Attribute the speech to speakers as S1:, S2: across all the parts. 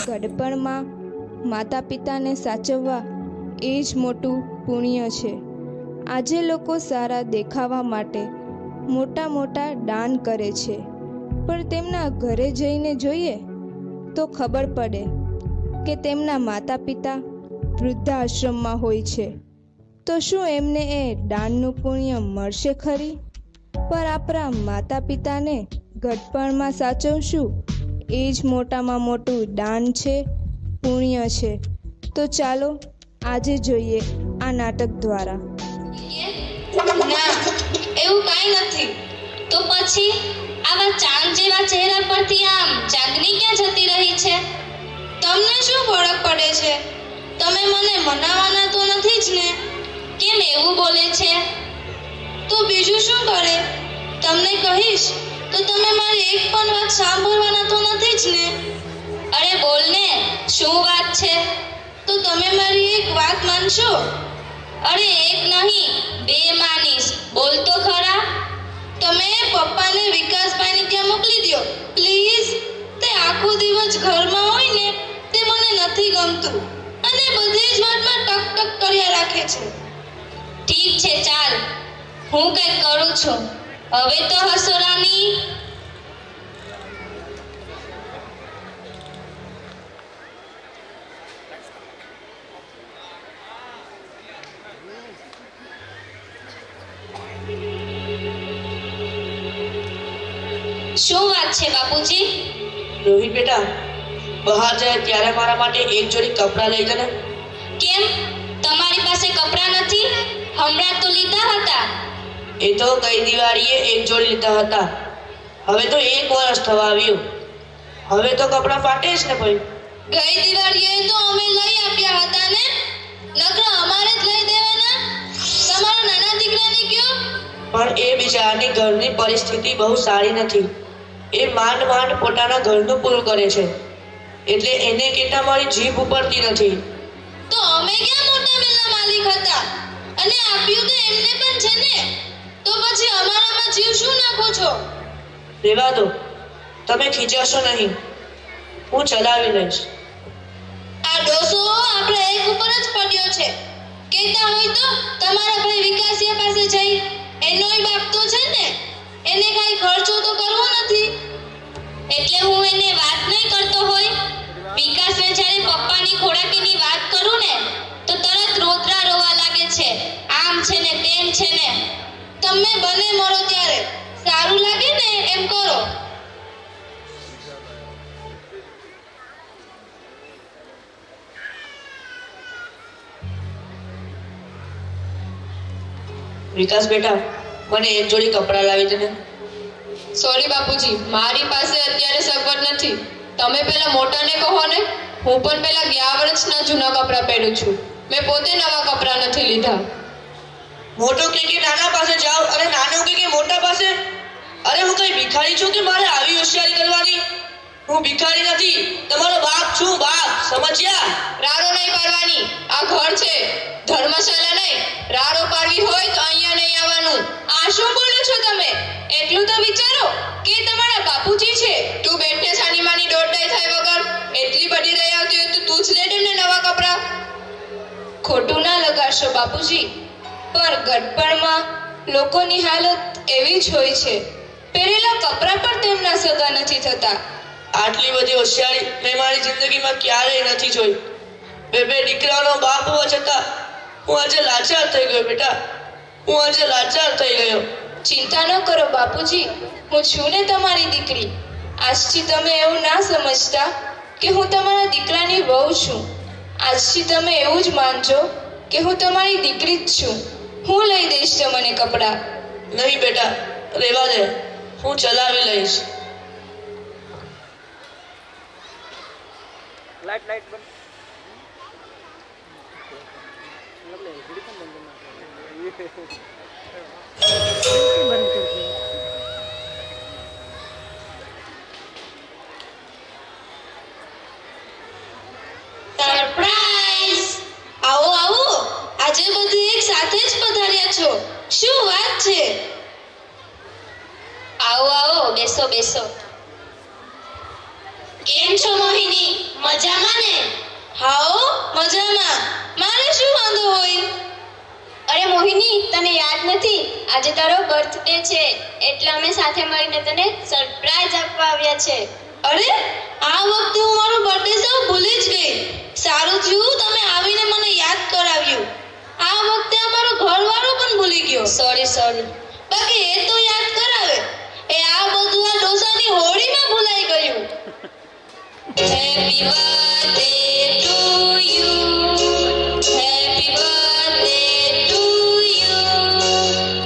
S1: ઘડપણમાં માતા પિતાને સાચવવા એ જ મોટું પુણ્ય છે. આજે લોકો સારા દેખાવા માટે મોટા મોટા દાન કરે છે, પણ તેમના ઘરે જઈને જોઈએ તો ખબર પડે કે તેમના માતા પિતા વૃદ્ધાશ્રમમાં હોય છે. તો શું એમને એ દાનનું પુણ્ય મળશે ખરી? પર આપણા માતા પિતાને ઘડપણમાં સાચવશું એ જ મોટામાં મોટું દાન છે, પુણ્ય છે. તો ચાલો આજે જોઈએ આ નાટક દ્વારા.
S2: ના, એવું કાંઈ નથી. તો પછી આવા ચાંદ જેવા ચહેરા પરથી આમ ચાંદની ક્યાં જતી રહી છે?
S3: તમને શું ફરક પડે છે? તમે મને મનાવવાના તો નથી જ ને?
S2: કેમ એવું બોલે છે?
S3: તો બીજું શું કરે? તમને કહીશ તો તમે મારી એક પણ વાત સાંભળવાના તો નથી જ ને?
S2: અરે બોલ ને, શું વાત છે?
S3: તો તમે મારી એક વાત માનશો?
S2: અરે એક નહીં, બે માનીશ. બોલ તો ખરા.
S3: તમે પપ્પાને વિકાસભાઈને ત્યાં મોકલી દો પ્લીઝ. તે આખો દિવસ ઘરમાં હોય ને તે મને નથી ગમતું અને બધી જ વાતમાં ટક ટક કર્યા રાખે છે.
S2: ઠીક છે, ચાલ, હું કંઈક કરું છું. હવે તો હસો રાની. શું વાત છે બાપુજી?
S4: રોહિત બેટા, બહાર જાય ત્યારે મારા માટે એક જોડી કપડાં લઈ જને.
S2: કેમ, તમારી પાસે કપડાં નથી? હમણાં તો લીધા હતા.
S4: એ તો ગઈ દિવાળીએ એક જોડી લીધા હતા. હવે તો 1 વર્ષ થવા આવ્યું. હવે તો કપડાં ફાટે જ ને ભાઈ.
S3: ગઈ દિવાળીએ તો અમે લઈ આપ્યા હતા ને, નકર અમારે જ લઈ દેવાના. તમારા નાના દીકરાને કયો.
S4: પણ એ બિચારાની ઘરની પરિસ્થિતિ બહુ સારી નથી. એ માંડ માંડ પોતાના ઘરનું પૂરું કરે છે, એટલે એને કેટલા મારી જીભ ઉપરતી નથી.
S3: તો અમે ક્યાં મોટા મિલના માલિક હતા અને આપ્યું તો એમને પણ છે ને, તો પછી અમારામાં જીવ શું નાખો છો?
S4: રહેવા દો, તમે ખીજાશો નહીં, હું ચલાવી લઈશ.
S3: આ ડોસો આપણે એક ઉપર જ પડ્યો છે. કહેતા હોય તો તમારા ભાઈ વિકાસિયા પાસે જઈ, એનોય બાપ તો છે ને, એને કાંઈ ખર્ચો તો કરવો નથી.
S2: એટલે હું એને વાત નહીં કરતો હોય? વિકાસને જ્યારે પપ્પાની ખોરાકીની વાત કરું ને તો તરત રોતરા રોવા લાગે છે. આમ છે ને તેમ છે ને.
S3: તમે બને મરો ત્યારે સારું લાગે ને એમ કરો.
S4: વિકાસ બેટા, મને એક જોડી કપડાં લાવી દે ને.
S5: સોરી બાપુજી, મારી પાસે અત્યારે સગવડ નથી. તમે પેલા મોટાને કહો ને. હું પણ પેલા ગયા વર્ષના જૂના કપડાં પહેરું છું. મેં પોતે નવા કપડાં નથી લીધા.
S4: મોટો કે નાના પાસે જાઓ અને નાનો કે મોટા પાસે. અરે હું કઈ ભિખારી છું કે મારે આવી હોશિયારી કરવાની? હું ભિખારી નથી, તમારો બાપ છું, બાપ. સમજ્યા?
S5: રારો નહીં પાડવાની. આ ઘર છે, ધર્મશાળા નહીં. રારો પાડવી હોય તો અહીંયા નહીં આવવાનું. આ શું બોલો છો તમે? એટલું તો વિચારો કે તમારા બાપુજી છે. તું બેઠને સાની માની દોડડાઈ થાય વગર. એટલી બધી રહી આવતી હોય તો તું જ લે ને નવા કપડાં.
S1: ખોટું ના લગાડશો બાપુજી, પણ ઘડપણમાં લોકોની હાલત એવી જ હોય છે. પહેરેલા કપડાં પણ તેમના સગા નથી થતા.
S4: આટલી બધી હોશિયારી મેં મારી જિંદગીમાં ક્યારેય નથી જોઈ. બે દીકરાનો બાપ હોવા છતાં હું આજે લાચાર થઈ ગયો બેટા. હું આજે લાચાર થઈ ગયો.
S1: ચિંતા ન કરો બાપુજી, હું છું ને તમારી દીકરી. આજથી તમે એવું ના સમજતા કે હું તમારા દીકરાની વહુ છું. આજથી તમે એવું જ માનજો કે હું તમારી દીકરી જ છું. હું લઈ દઈશ તમને કપડાં.
S4: નહીં બેટા, રહેવા દે, હું ચલાવી લઈશ. લાઈટ બંધ.
S3: સરપ્રાઈઝ! આવો આવો, આજે બધું એક સાથે જ પધાર્યા છો. શું વાત છે?
S2: આવો આવો, બેસો બેસો.
S3: કેમ છો મોહિની? મજામાં?
S2: તને યાદ નથી આજે તારો બર્થડે છે એટલે અમે સાથે મળીને તને સરપ્રાઈઝ આપવા આવ્યા છે.
S3: અરે આ વખતે હું મારો બર્થડે સાવ ભૂલી જ ગઈ. સારું થયું તમે આવીને મને યાદ કરાવ્યું. આ વખતે અમારો ઘરવાળો પણ ભૂલી ગયો.
S2: સોરી.
S3: બાકી એ તો યાદ કરાવે. એ આ બધું આ ડોસાની હોળીમાં ભૂલાઈ ગયું.
S2: Happy birthday to you, happy birthday to you,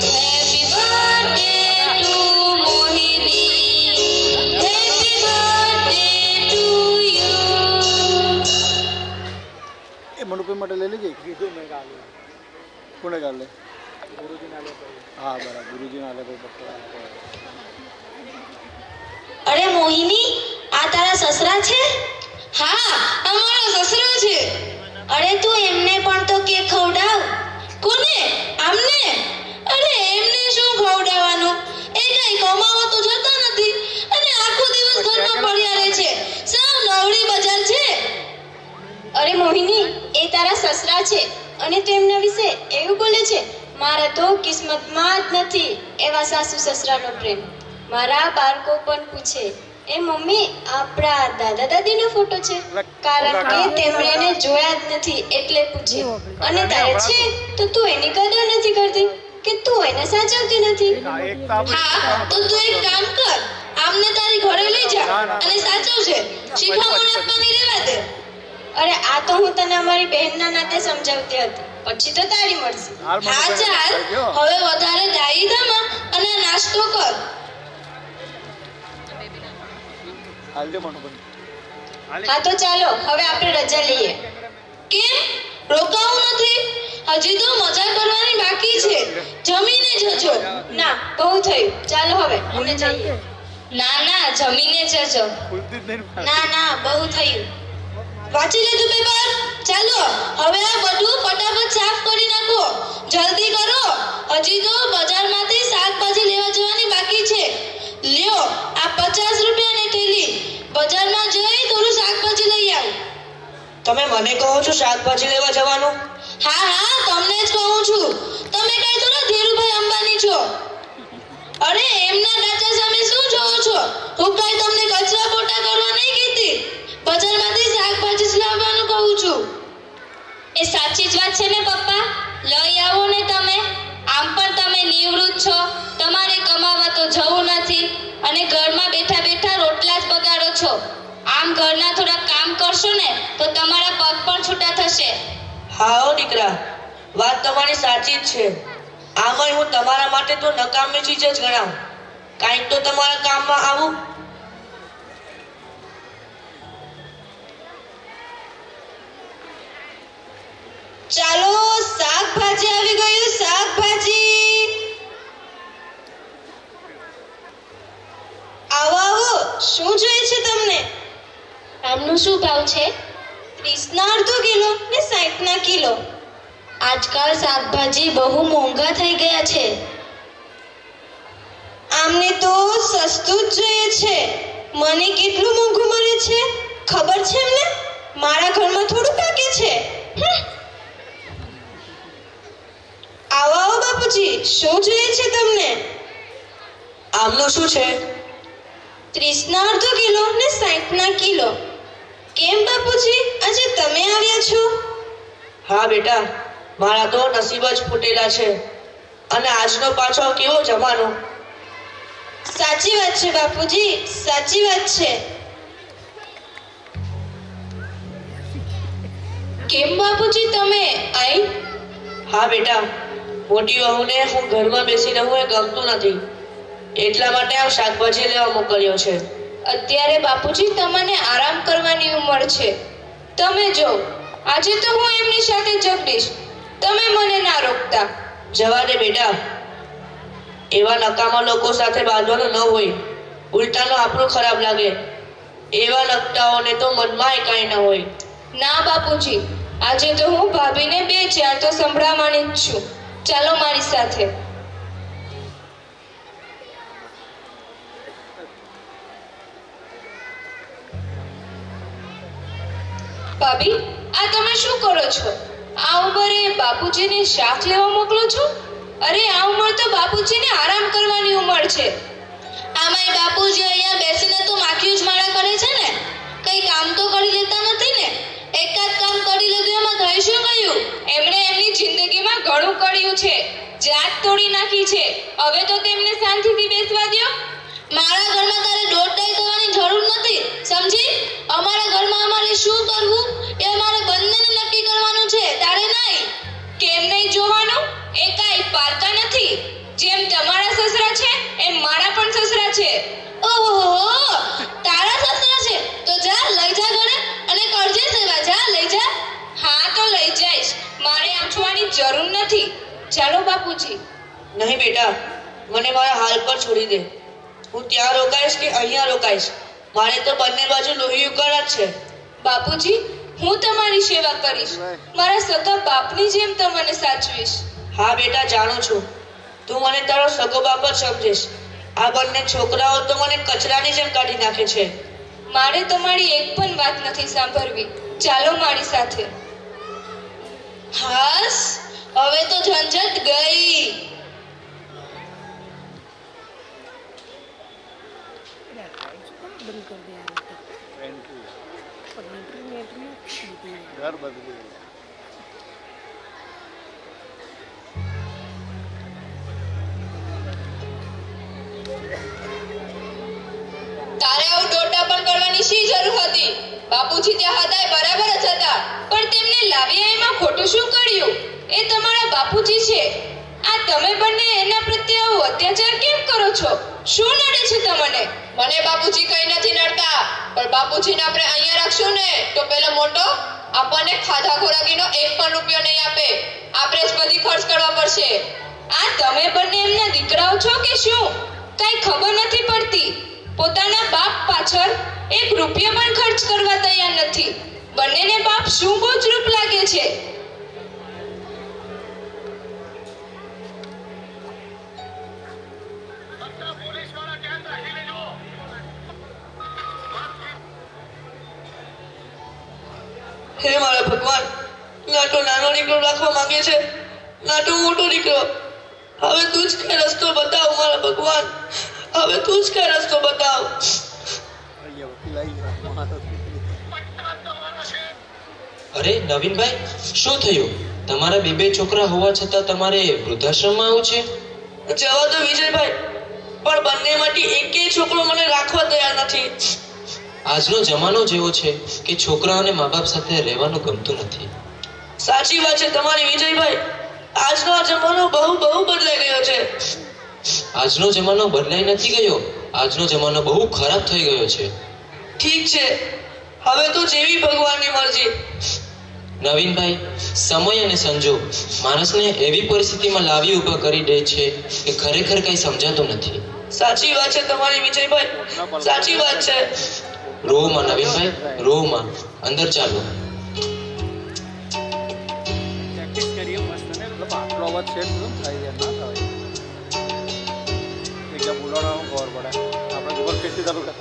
S2: happy birthday to Mohini, happy birthday to you.
S6: એ મનુભાઈ માટે લઈ લેજે. કીધું મેં કાલે. કોને કાલે? હા બરાબર, ગુરુજી ના લે કોઈ.
S3: અરે મોહિની, આ તારા સસરા છે? હા, અમારો સસરો છે.
S2: અરે તું એમને પણ તો કેક ખવડાવ.
S3: કોને? આમને? અરે એમને શું ખવડાવવાનું? એ કઈ કમાવા તો જતા નથી અને આખો દિવસ ઘરમાં પડ્યા રહે છે. સાવ નવરી બજાર છે.
S2: અરે મોહિની, એ તારા સસરા છે અને તું એમના વિશે એવું બોલે છે. મારા તો કિસ્મતમાં જ નથી એવા સાસુ સસરાનો પ્રેમ. મારા બાળકો પણ પૂછે, એ મમ્મી આપણા દાદા દાદીનો ફોટો છે? કારણ કે તેમણે એને જોયા જ નથી એટલે પૂછે. અને તારે છે તો તું એની કદર નથી કરતી કે તું એને સાચવતી નથી.
S3: હા, તો તું એક કામ કર, આમને તારી ઘરે લઈ જા અને સાચવજે. શિખામણ આપવાની રહેવા દે.
S2: અરે આ તો હું તને અમારી બહેનના નાતે સમજાવતી હતી, પછી તો તારી મળશે.
S3: હા ચાલ, હવે વધારે ડાઈ થા અને નાસ્તો કર.
S6: હાલજો મનુભાઈ.
S2: હા તો ચાલો હવે આપણે રજા લઈએ.
S3: કેમ રોકાવું નથી? હજી તો મજા કરવાની બાકી છે. જમીને જજો.
S2: ના, બહુ થયું, ચાલો હવે અમે જઈએ.
S5: ના જમીને જજો.
S6: ખુલતી જ નહીં.
S2: ના બહુ થયું.
S3: વાંચી લેજો પેપર. ચાલો હવે આ બધું ફટાફટ સાફ કરી નાખો. જલ્દી કરો, હજી તો બજારમાંથી શાકભાજી લેવા જવાની બાકી છે. લ્યો આ 50 રૂપિયાની થેલી. બજારમાં જઈ થોડું શાકભાજી લઈ આવ.
S4: તમે મને કહો છો શાકભાજી લેવા જવાનું?
S3: હા તમને જ કહું છું. તમે કઈ થોડા ધીરુભાઈ અંબાણી છો? અરે એમના ડાચા સામે શું જોવો છો? હું કઈ તમને કચરા પોટા કરવા નહીં કહેતી. બજારમાંથી શાકભાજી જ લાવવાનું કહું છું.
S2: એ સાચી જ વાત છે ને પપ્પા, લઈ આવો ને તમે. આમ પણ તમે નિવૃત્ત છો, તમારે કમાવા તો જવું નથી અને ઘરમાં બેઠા બેઠા રોટલા જ બગાડો છો. આમ ઘરના થોડા કામ કરશો ને તો તમારા પગ પણ છૂટા થશે.
S4: હા ઓ દીકરા, વાત તમારી સાચી જ છે. આમાંય હું તમારા માટે તો નકામી ચીજ જ ગણાવું. કાંઈક તો તમારા કામમાં આવું.
S3: ચાલો શાકભાજી આવી ગયું. શાકભાજી આવો. શું જોઈએ છે તમને?
S2: આમનું શું ભાવ છે?
S3: 30 ના અડધો કિલો ને 60 ના કિલો.
S2: આજકાલ શાકભાજી બહુ મોંઘા થઈ ગયા છે.
S3: આમને તો સસ્તું જ જોઈએ છે. મને કેટલું મોંઘું મળે છે ખબર છે એમને? મારા ઘરમાં થોડું પાકે છે. આવો બાપુજી, શું જોઈએ છે તમને?
S4: આમનું શું છે?
S3: 30 ના અડધો કિલો ને 60 ના કિલો. કેમ બાપુજી, આજે તમે આવ્યા છો?
S4: હા બેટા, મારા તો નસીબ જ ફૂટેલા છે. અને આજનો પાછો કેવો જમાનો.
S3: સાચી વાત છે બાપુજી, સાચી વાત છે. કેમ બાપુજી તમે આઈ?
S4: હા બેટા, મોટી વહુને હું ઘરમાં બેસી રહું એ ગમતું નથી. એટલા માટે આ શાકભાજી લેવા મોકલ્યો છે.
S5: અત્યારે બાપુજી તમને આરામ કરવાની ઉંમર છે. તમે જો, આજે તો હું એમની સાથે ઝઘડીશ. તમે મને ના રોકતા.
S4: જવા દે બેટા, એવા નકામા લોકો સાથે બાંધવાનું ન હોય. ઉલટાનો આપણું ખરાબ લાગે. એવા નકટાઓને તો મનમાં કાંઈ ન હોય.
S5: ના બાપુજી, આજે તો હું ભાભીને 2-4 તો સંભળાવવાની જ છું. ચાલો મારી સાથે. ભાભી, આ તમે શું કરો છો? આ ઉંમરે બાપુજીને શાક લેવા મોકલો છો?
S3: અરે આ ઉંમર તો બાપુજીને આરામ કરવાની ઉંમર છે. આમાંય બાપુજી અહીંયા બેસીને તો માખીયું જ માળા કરે છે ને, કઈ કામ તો કરી લેતા નથી ને. એકાદ કામ કરી લીધું એમાં થઈ શું ગયું?
S5: એમણે એમની જિંદગીમાં ઘણું કર્યું છે, જાત તોડી નાખી છે. હવે તો તેમને શાંતિથી બેસવા દ્યો.
S3: મારા ઘરમાં તારે દોડધાઈ કરવાની જરૂર નથી, સમજી? અમારા ઘરમાં અમારે શું કરવું એ અમારે બંનેને નક્કી કરવાનું છે, તારે નહીં.
S5: કેમ નહીં જોવાનું? એ કાંઈ પારકા નથી. જેમ તમારા સસરા છે એમ મારા પણ સસરા છે.
S3: ઓહો, તારા સસરા છે તો જા લઈ જા ઘરે અને કરજે સેવા. જા લઈ જા.
S5: હા તો લઈ જઈશ, મારે આંચવાની જરૂર નથી. ચાલો બાપુજી.
S4: નહીં બેટા, મને મારા હાલ પર છોડી દે. હું ત્યાં રોકાઈશ કે અહીંયા રોકાઈશ, મારે તો બંને બાજુ લોહી ઉકાળા જ છે.
S5: બાપુજી, હું તમારી સેવા કરીશ. મારા સગા બાપની જેમ તમને સાચવીશ.
S4: હા બેટા, જાણું છું તું મને તારો સગો બાપ જ સમજીશ. આ બંને છોકરાઓ તો મને કચરાની જેમ કાઢી નાખે છે.
S5: મારે તમારી એક પણ વાત નથી સાંભળવી. ચાલો મારી સાથે.
S3: હાસ, હવે તો ઝંઝટ ગઈ.
S6: घर बदली
S5: તારે આવું દોડડા પણ કરવાની શી જરૂર હતી? બાપુજી ત્યાં હતા એ બરાબર જ હતા, પણ તેમને લાવ્યા એમાં ખોટું શું કર્યું? એ તમારા બાપુજી છે. આ તમે બંને એના પ્રત્યે આવો અત્યાચાર કેમ કરો છો? શું નડે છે તમને?
S7: મને બાપુજી કઈ નથી નડતા, પણ બાપુજીને આપણે અહીંયા રાખશું ને તો પેલો મોટો આપણને ખાધા ખોરાકીનો એક પણ રૂપિયો નહીં આપે. આપણે જ બધી ખર્ચ કરવા પડશે.
S5: આ તમે બંને એમના દીકરાઓ છો કે શું? કાંઈ ખબર નથી પડતી. પોતાના બાપ પાછળ એક રૂપિયો પણ ખર્ચ કરવા તૈયાર નથી. બંનેને બાપ શું બોજરૂપ લાગે છે.
S4: હે મારા ભગવાન, ના તો નાનો દીકરો રાખવા માંગે છે, ના તો મોટો દીકરો. હવે તું જ કઈ રસ્તો બતાવ મારા ભગવાન, હવે તું જ કઈ રસ્તો બતાવ.
S6: ये वकील आई है मारो
S8: અરે નવીનભાઈ, શું થયું? તમારા બે છોકરા હોવા છતાં તમારે વૃદ્ધાશ્રમમાં આવું છે?
S4: જવા દો વિજયભાઈ, પણ બંનેમાંથી એકેય છોકરો મને રાખવા તૈયાર નથી.
S8: આજનો જમાનો જેવો છે કે છોકરાઓને મા બાપ સાથે રહેવાનું ગમતું નથી.
S4: સાચી વાત છે તમારી વિજયભાઈ, આજનો આ જમાનો બહુ બદલાઈ ગયો છે.
S8: આજનો જમાનો બદલાઈ નથી ગયો, આજનો જમાનો બહુ ખરાબ થઈ ગયો છે.
S4: ઠીક છે, હવે તો જેવી ભગવાનની મરજી.
S8: નવીનભાઈ, સમય અને સંજોગ માણસને એવી પરિસ્થિતિમાં લાવી ઊભા કરી દે છે કે ખરેખર કંઈ સમજાતું નથી.
S4: સાચી વાત છે તમારી વિજયભાઈ, સાચી વાત છે.
S8: રોમાં નવીનભાઈ, રોમાં. અંદર ચાલો.
S6: પ્રેક્ટિસ કરીએ મસ્ત ને, मतलब આટલો અવાજ છે તો થાય યાર, ના થાય એકદમ બોલાવવાનું ખબર પડે. આપણે ખબર કેટલી ચાલુ કરે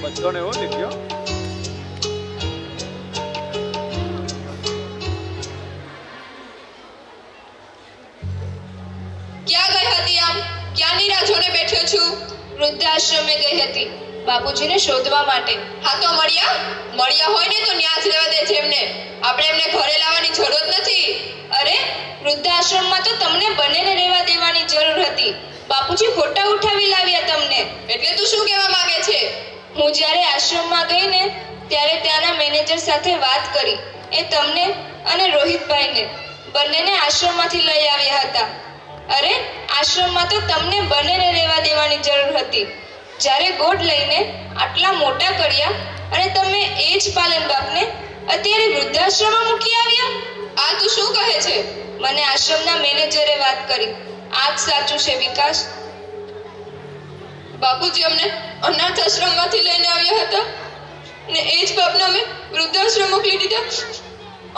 S6: બચ્ચોને એવો લીધો.
S7: ક્યાં ગઈ હતી આમ? ક્યાંની રાહ જોઈને બેઠો છું?
S5: વૃદ્ધાશ્રમે ગઈ હતી બાપુજીને શોધવા માટે.
S7: હા તો મળ્યા હોય ને તો ન્યા જ રહેવા દે છે એમને. આપણે એમને ઘરે લાવવાની જરૂર નથી.
S5: અરે, વૃદ્ધાશ્રમમાં તો તમને બંનેને રહેવા દેવાની જરૂર હતી. બાપુજી ખોટા ઉઠાવી લાવ્યા તમને.
S7: એટલે તું શું કહેવા માંગે છે?
S5: હું જ્યારે આશ્રમમાં ગઈ ને ત્યારે ત્યાંના મેનેજર સાથે વાત કરી. એ તમને અને રોહિતભાઈને બંનેને આશ્રમમાંથી લઈ આવ્યા હતા. અરે, આશ્રમમાં તો તમને બંનેને રહેવા દેવાની જરૂર હતી. જ્યારે ગોદ લઈને આટલા મોટા કર્યા અને તમે એ જ પાલન બાપને અત્યારે વૃદ્ધાશ્રમમાં મૂકી આવ્યા.
S7: આ તું શું કહે છે?
S5: મને આશ્રમના મેનેજરે વાત કરી. આ જ સાચું છે વિકાસ.
S7: બાપુજી અમને અનાથ આશ્રમમાંથી લઈને આવ્યા હતા ને એ જ બાપને અમે વૃદ્ધાશ્રમ મોકલી દીધા.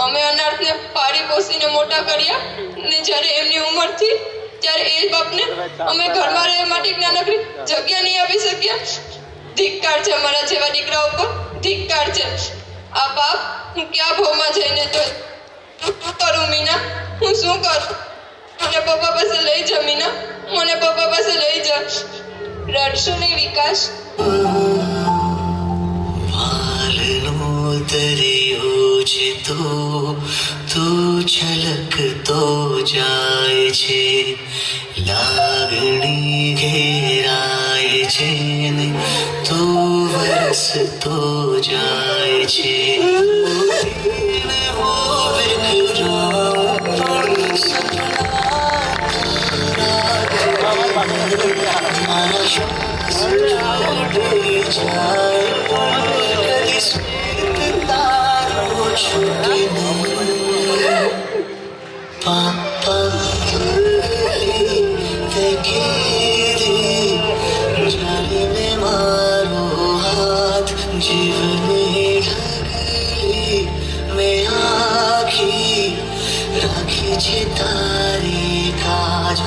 S7: અમે અનાથને પાળી પોસીને મોટા કર્યા ને જ્યારે એમની ઉંમર થઈ ત્યારે એ જ બાપને અમે ઘરમાં રહેવા માટે એક નાનકડી જગ્યા નહીં આપી શક્યા. ધિક્કાર છે અમારા જેવા દીકરાઓ પર, ધિક્કાર છે. આ બાપ હું ક્યાં ભાવમાં જઈને તો શું કરું મીના? હું શું કરું? મને પપ્પા પાસે લઈ જા મીના, મને પપ્પા પાસે લઈ જા.
S2: રડશો નહીં વિકાસ.
S9: વાલનો દરિયો છે તો છલકતો જાય છે, લાગણી ઘેરાય છે ને તો વરસતો જાય છે. એને હો વિખરાઉં પણ સપના મારા શ્વાસ છોડી જાય પણ કદી સ્મિત તારો છૂટે નહીં. પાપા તે કીધી જાળીને મારો હાથ, જીવને ઢગલી મેં આખી રાખી છે તારી કાજ.